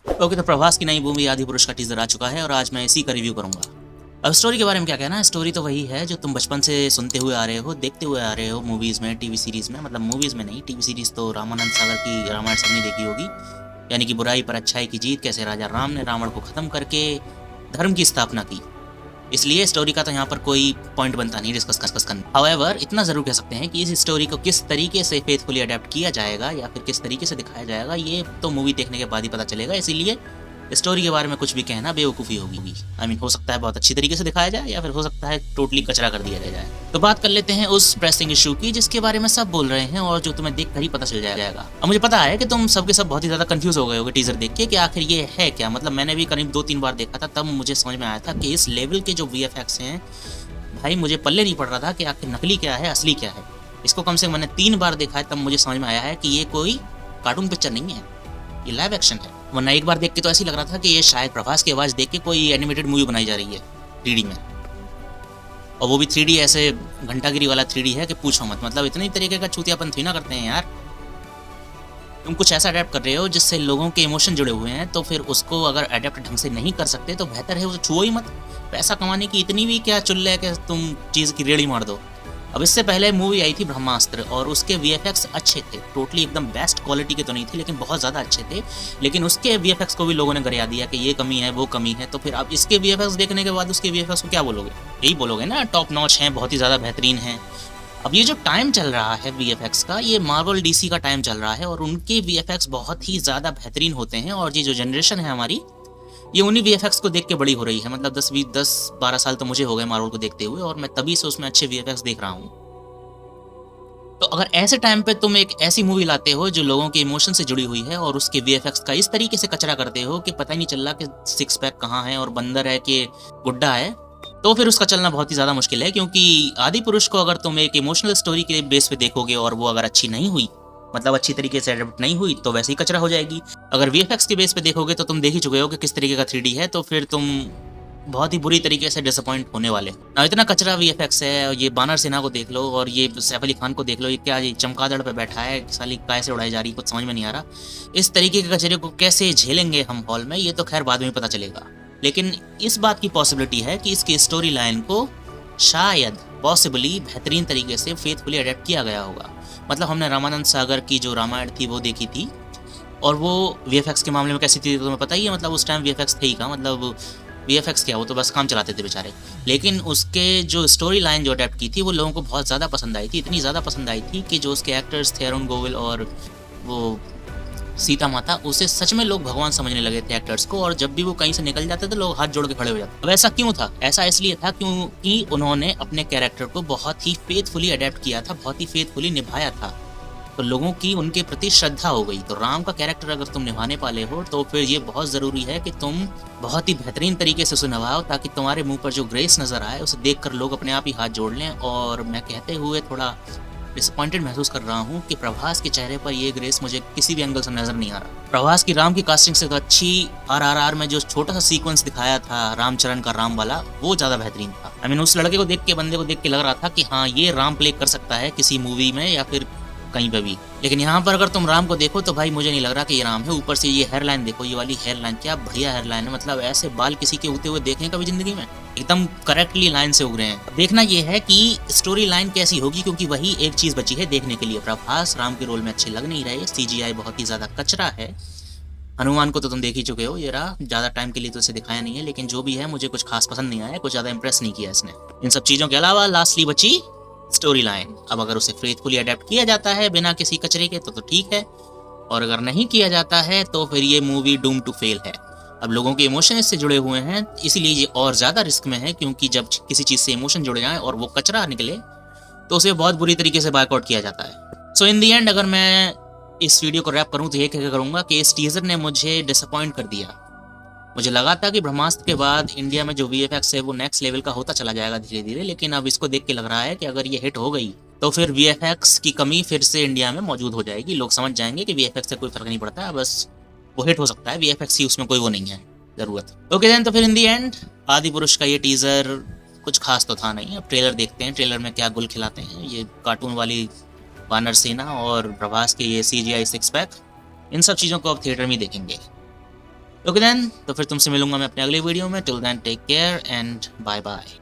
Okay, तो प्रभास की नई मूवी आदि पुरुष का टीजर आ चुका है और आज मैं इसी का रिव्यू करूंगा। अब स्टोरी के बारे में क्या कहना है। स्टोरी तो वही है जो तुम बचपन से सुनते हुए आ रहे हो, देखते हुए आ रहे हो मूवीज में, टीवी सीरीज में। मतलब मूवीज में नहीं, टीवी सीरीज तो रामानंद सागर की रामायण सबने देखी होगी। यानी कि बुराई पर अच्छाई की जीत, कैसे राजा राम ने रावण को खत्म करके धर्म की स्थापना की। इसलिए स्टोरी का तो यहाँ पर कोई पॉइंट बनता नहीं डिस्कस करने। हाउएवर इतना जरूर कह सकते हैं कि इस स्टोरी को किस तरीके से फेथफुली अडेप्ट किया जाएगा या फिर किस तरीके से दिखाया जाएगा, ये तो मूवी देखने के बाद ही पता चलेगा। इसीलिए स्टोरी के बारे में कुछ भी कहना बेवकूफ़ी होगी। हो सकता है बहुत अच्छी तरीके से दिखाया जाए या फिर हो सकता है टोटली कचरा कर दिया जाए। तो बात कर लेते हैं उस प्रेसिंग इशू की जिसके बारे में सब बोल रहे हैं और जो तुम्हें देख कर ही पता चल जाएगा। अब मुझे पता है कि तुम सबके सब बहुत ही ज़्यादा कंफ्यूज हो गए होगे टीजर देख के कि आखिर ये है क्या। मतलब मैंने भी करीब 2-3 बार देखा था, तब मुझे समझ में आया था कि इस लेवल के जो VFX हैं भाई, मुझे पल्ले नहीं पड़ रहा था कि आखिर नकली क्या है असली क्या है। इसको कम से कम मैंने 3 बार देखा है, तब मुझे समझ में आया है कि ये कोई कार्टून पिक्चर नहीं है, ये लाइव एक्शन है। वरना एक बार देख के तो ऐसी लग रहा था कि ये शायद प्रभास की आवाज़ देख के कोई एनिमेटेड मूवी बनाई जा रही है 3D में, और वो भी 3D ऐसे घंटागिरी वाला 3D है कि पूछो मत। मतलब इतनी तरीके का चूतियापन थी ना करते हैं यार। तुम कुछ ऐसा अडेप्ट कर रहे हो जिससे लोगों के इमोशन जुड़े हुए हैं, तो फिर उसको अगर अडेप्ट ढंग से नहीं कर सकते तो बेहतर है उसे छुओ ही मत। पैसा कमाने की इतनी भी क्या चुल्ल है कि तुम चीज़ की रेड़ी मार दो। अब इससे पहले मूवी आई थी ब्रह्मास्त्र और उसके VFX अच्छे थे, टोटली एकदम बेस्ट क्वालिटी के तो नहीं थे लेकिन बहुत ज़्यादा अच्छे थे। लेकिन उसके VFX को भी लोगों ने गरिया दिया कि ये कमी है वो कमी है। तो फिर आप इसके VFX देखने के बाद उसके VFX को क्या बोलोगे? यही बोलोगे ना, टॉप नॉच हैं, बहुत ही ज़्यादा बेहतरीन हैं। अब ये जो टाइम चल रहा है VFX का, ये मार्वल DC का टाइम चल रहा है और उनके VFX बहुत ही ज़्यादा बेहतरीन होते हैं। और ये जो जनरेशन है हमारी, ये उन्हीं VFX को देख के बड़ी हो रही है। मतलब 10-12 साल तो मुझे हो गए मार्वल को देखते हुए और मैं तभी से उसमें अच्छे VFX देख रहा हूँ। तो अगर ऐसे टाइम पे तुम एक ऐसी मूवी लाते हो जो लोगों के इमोशन से जुड़ी हुई है और उसके VFX का इस तरीके से कचरा करते हो कि पता ही नहीं चल रहा कि 6 पैक कहाँ है और बंदर है कि गुड्डा है, तो फिर उसका चलना बहुत ही ज़्यादा मुश्किल है। क्योंकि आदि पुरुष को अगर तुम एक इमोशनल स्टोरी के बेस पे देखोगे और वो अगर अच्छी नहीं हुई, मतलब अच्छी तरीके से एडेप्ट नहीं हुई, तो वैसे ही कचरा हो जाएगी। अगर VFX के बेस पे देखोगे तो तुम देख ही चुके हो कि किस तरीके का 3D है, तो फिर तुम बहुत ही बुरी तरीके से डिसअपॉइंट होने वाले हो। इतना कचरा VFX है। ये बानर सेना को देख लो और ये सैफ अली खान को देख लो, ये क्या, ये चमगादड़ पे बैठा है, साली काय से उड़ाई जा रही, कुछ समझ में नहीं आ रहा। इस तरीके के कचरे को कैसे झेलेंगे हम हॉल में, ये तो खैर बाद में पता चलेगा। लेकिन इस बात की पॉसिबिलिटी है कि इसकी स्टोरी लाइन को शायद पॉसिबली बेहतरीन तरीके से फेथफुली अडेप्ट किया गया होगा। मतलब हमने रामानंद सागर की जो रामायण थी वो देखी थी और वो VFX के मामले में कैसी थी तो तुम्हें पता ही है। मतलब उस टाइम VFX थे ही का, मतलब VFX क्या, वो तो बस काम चलाते थे बेचारे। लेकिन उसके जो स्टोरी लाइन जो अडेप्ट की थी वो लोगों को बहुत ज़्यादा पसंद आई थी। इतनी ज़्यादा पसंद आई थी कि जो उसके एक्टर्स थे अरुण गोविल और वो सीता माता, उसे सच में लोग भगवान समझने लगे थे एक्टर्स को। और जब भी वो कहीं से निकल जाते थे लोग हाथ जोड़ के खड़े हो जाते। अब ऐसा क्यों था? ऐसा इसलिए था क्योंकि उन्होंने अपने कैरेक्टर को बहुत ही फेथफुली अडेप्ट किया था, बहुत ही फेथफुली निभाया था, तो लोगों की उनके प्रति श्रद्धा हो गई। तो राम का कैरेक्टर अगर तुम निभाने वाले हो तो फिर ये बहुत ज़रूरी है कि तुम बहुत ही बेहतरीन तरीके से उसे निभाओ, ताकि तुम्हारे मुंह पर जो ग्रेस नज़र आए उसे देखकर लोग अपने आप ही हाथ जोड़ लें। और मैं कहते हुए थोड़ा डिसअपॉइंटेड महसूस कर रहा हूँ कि प्रभास के चेहरे पर ये ग्रेस मुझे किसी भी एंगल से नज़र नहीं आ रहा। प्रभास की राम की कास्टिंग से तो अच्छी RRR में जो छोटा सा सीक्वेंस दिखाया था रामचरण का राम वाला, वो ज़्यादा बेहतरीन था। उस लड़के को देख के, बंदे को देख के लग रहा था कि हाँ, ये राम प्ले कर सकता है किसी मूवी में या फिर कहीं पे भी। लेकिन यहाँ पर अगर तुम राम को देखो तो भाई मुझे नहीं लग रहा कि ये राम है। ऊपर से ये हेयरलाइन देखो, ये वाली हेयरलाइन, क्या बढ़िया हेयरलाइन है। मतलब ऐसे बाल किसी के उगते हुए देखे कभी जिंदगी में? एकदम करेक्टली लाइन से उग रहे हैं। देखना ये है कि स्टोरी लाइन कैसी होगी, क्योंकि वही एक चीज बची है देखने के लिए। प्रभास राम के रोल में अच्छे लग नहीं रहे, CGI बहुत ही ज्यादा कचरा है। हनुमान को तो तुम देख ही चुके हो, ये रहा, ज्यादा टाइम के लिए तो इसे दिखाया नहीं है। लेकिन जो भी है मुझे कुछ खास पसंद नहीं आया, कुछ ज्यादा इंप्रेस नहीं किया इसने। इन सब चीजों के अलावा लास्टली बची स्टोरी लाइन। अब अगर उसे फेथफुली अडेप्ट किया जाता है बिना किसी कचरे के तो ठीक है, और अगर नहीं किया जाता है तो फिर ये मूवी डूम टू फेल है। अब लोगों के इमोशन इससे जुड़े हुए हैं, इसीलिए ये और ज़्यादा रिस्क में है। क्योंकि जब किसी चीज़ से इमोशन जुड़ जाए और वो कचरा निकले तो उसे बहुत बुरी तरीके से बायकआउट किया जाता है। सो इन दी एंड अगर मैं इस वीडियो को रैप करूँ तो ये कह करूँगा कि इस टीजर ने मुझे डिसअपॉइंट कर दिया। मुझे लगा था कि ब्रह्मास्त्र के बाद इंडिया में जो VFX है वो नेक्स्ट लेवल का होता चला जाएगा धीरे धीरे। लेकिन अब इसको देख के लग रहा है कि अगर ये हिट हो गई तो फिर VFX की कमी फिर से इंडिया में मौजूद हो जाएगी। लोग समझ जाएंगे कि VFX से कोई फर्क नहीं पड़ता है, बस वो हिट हो सकता है, VFX की उसमें कोई वो नहीं है ज़रूरत। ओके देन, तो फिर इन दी एंड आदि पुरुष का ये टीज़र कुछ खास तो था नहीं। अब ट्रेलर देखते हैं, ट्रेलर में क्या गुल खिलाते हैं। ये कार्टून वाली वानर सेना और प्रभास के ये CGI 6 पैक, इन सब चीज़ों को अब थिएटर में देखेंगे। ओके देन, तो फिर तुमसे मिलूंगा मैं अपने अगले वीडियो में। Till then take care and bye bye.